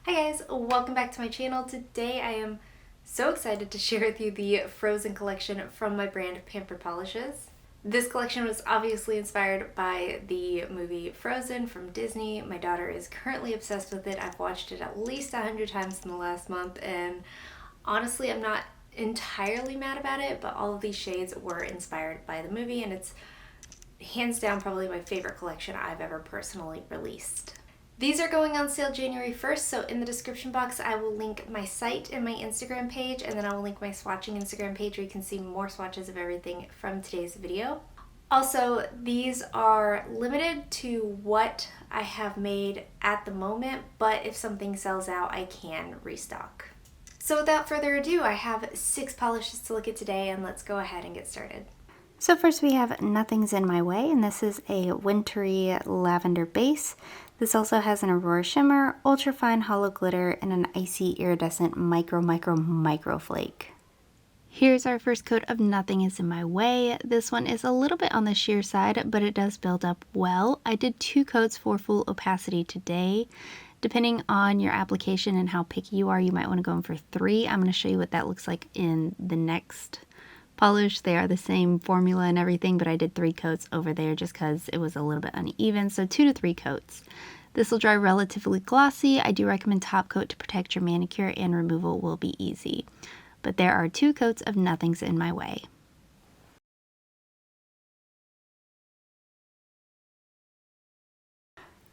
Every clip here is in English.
Hi guys, welcome back to my channel. Today I am so excited to share with you the Frozen collection from my brand Pampered Polishes. This collection was obviously inspired by the movie Frozen from Disney. My daughter is currently obsessed with it. I've watched it at least 100 times in the last month, and honestly I'm not entirely mad about it, but all of these shades were inspired by the movie, and it's hands down probably my favorite collection I've ever personally released. These are going on sale January 1st, so in the description box I will link my site and my Instagram page, and then I will link my swatching Instagram page where you can see more swatches of everything from today's video. Also, these are limited to what I have made at the moment, but if something sells out, I can restock. So without further ado, I have 6 polishes to look at today, and let's go ahead and get started. So first we have Nothing's in My Way, and this is a wintry lavender base. This also has an Aurora Shimmer, ultra fine hollow glitter, and an icy iridescent micro flake. Here's our first coat of Nothing Is in My Way. This one is a little bit on the sheer side, but it does build up well. I did 2 coats for full opacity today. Depending on your application and how picky you are, you might want to go in for 3. I'm going to show you what that looks like in the next polish. They are the same formula and everything, but I did 3 coats over there just because it was a little bit uneven, so 2 to 3 coats. This will dry relatively glossy. I do recommend top coat to protect your manicure, and removal will be easy. But there are 2 coats of Nothing's in My Way.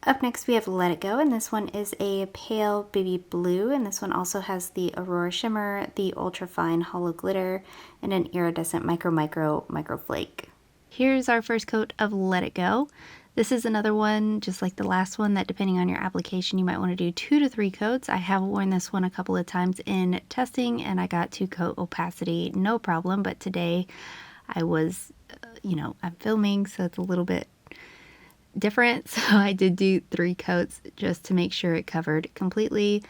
Up next we have Let It Go, and this one is a pale baby blue, and this one also has the Aurora Shimmer, the ultra fine hollow glitter, and an iridescent micro flake. Here's our first coat of Let It Go. This is another one, just like the last one, that depending on your application, you might want to do 2 to 3 coats. I have worn this one a couple of times in testing, and I got 2 coat opacity, no problem, but today I was, I'm filming, so it's a little bit different, so I did do 3 coats just to make sure it covered completely.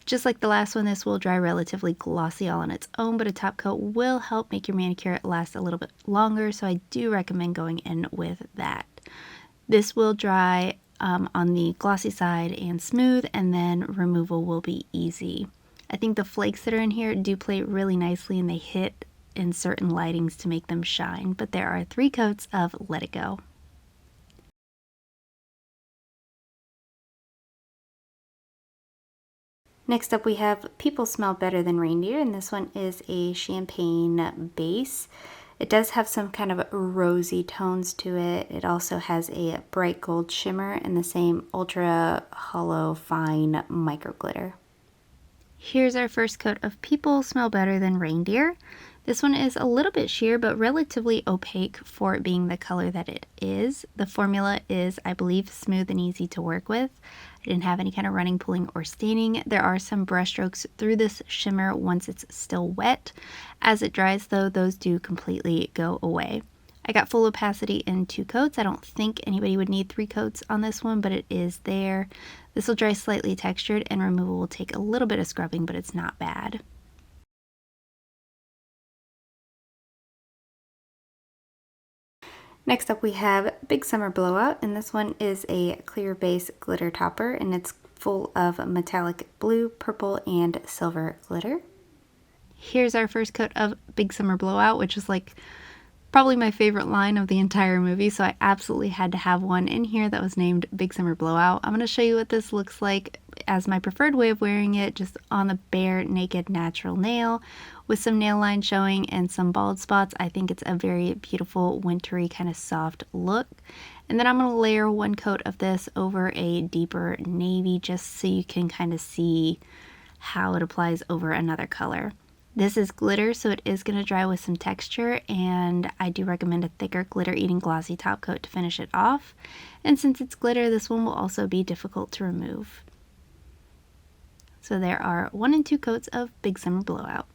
Just like the last one, this will dry relatively glossy all on its own, but a top coat will help make your manicure last a little bit longer, so I do recommend going in with that. This will dry on the glossy side and smooth, and then removal will be easy. I think the flakes that are in here do play really nicely, and they hit in certain lightings to make them shine, but there are 3 coats of Let It Go. Next up we have People Smell Better Than Reindeer, and this one is a champagne base. It does have some kind of rosy tones to it. It also has a bright gold shimmer and the same ultra hollow fine micro glitter. Here's our first coat of People Smell Better Than Reindeer. This one is a little bit sheer, but relatively opaque for it being the color that it is. The formula is, I believe, smooth and easy to work with. I didn't have any kind of running, pulling, or staining. There are some brush strokes through this shimmer once it's still wet. As it dries, though, those do completely go away. I got full opacity in 2 coats. I don't think anybody would need 3 coats on this one, but it is there. This will dry slightly textured, and removal will take a little bit of scrubbing, but it's not bad. Next up we have Big Summer Blowout, and this one is a clear base glitter topper, and it's full of metallic blue, purple, and silver glitter. Here's our first coat of Big Summer Blowout, which is like probably my favorite line of the entire movie, so I absolutely had to have one in here that was named Big Summer Blowout. I'm going to show you what this looks like as my preferred way of wearing it, just on the bare, naked, natural nail with some nail line showing and some bald spots. I think it's a very beautiful, wintry, kind of soft look. And then I'm going to layer 1 coat of this over a deeper navy just so you can kind of see how it applies over another color. This is glitter, so it is going to dry with some texture, and I do recommend a thicker glitter-eating glossy top coat to finish it off. And since it's glitter, this one will also be difficult to remove. So there are 1 and 2 coats of Big Summer Blowout.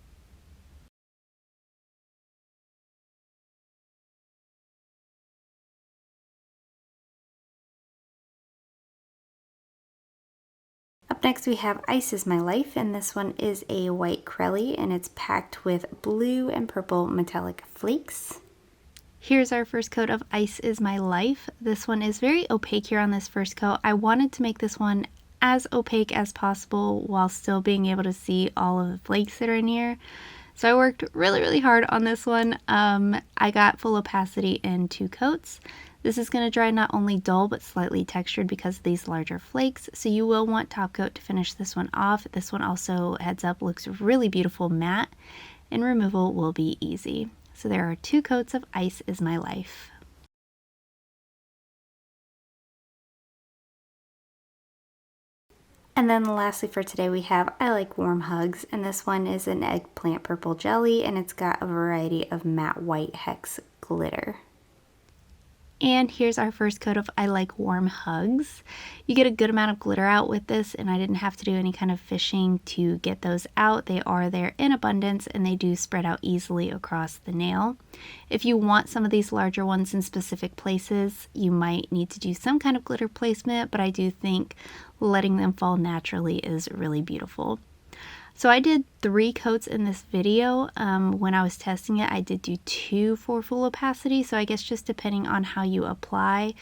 Up next we have Ice Is My Life, and this one is a white crelly, and it's packed with blue and purple metallic flakes. Here's our first coat of Ice Is My Life. This one is very opaque here on this first coat. I wanted to make this one as opaque as possible while still being able to see all of the flakes that are in here. So I worked really hard on this one. I got full opacity in 2 coats. This is going to dry not only dull but slightly textured because of these larger flakes, so you will want top coat to finish this one off. This one also, heads up, looks really beautiful matte, and removal will be easy. So there are 2 coats of Ice Is My Life. And then lastly for today we have I Like Warm Hugs, and this one is an eggplant purple jelly, and it's got a variety of matte white hex glitter. And here's our first coat of I Like Warm Hugs. You get a good amount of glitter out with this, and I didn't have to do any kind of fishing to get those out. They are there in abundance, and they do spread out easily across the nail. If you want some of these larger ones in specific places, you might need to do some kind of glitter placement, but I do think letting them fall naturally is really beautiful. So I did 3 coats in this video. When I was testing it, I did do 2 for full opacity, so I guess just depending on how you apply,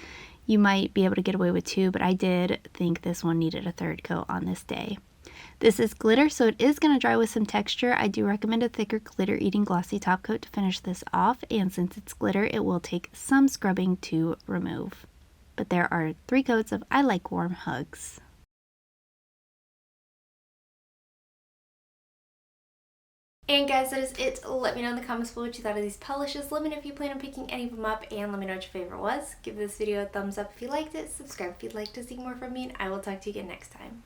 you might be able to get away with 2, but I did think this one needed a 3rd coat on this day. This is glitter, so it is going to dry with some texture. I do recommend a thicker glitter-eating glossy top coat to finish this off, and since it's glitter, it will take some scrubbing to remove. But there are 3 coats of I Like Warm Hugs. And guys, that is it. Let me know in the comments below what you thought of these polishes. Let me know if you plan on picking any of them up, and let me know what your favorite was. Give this video a thumbs up if you liked it, subscribe if you'd like to see more from me, and I will talk to you again next time.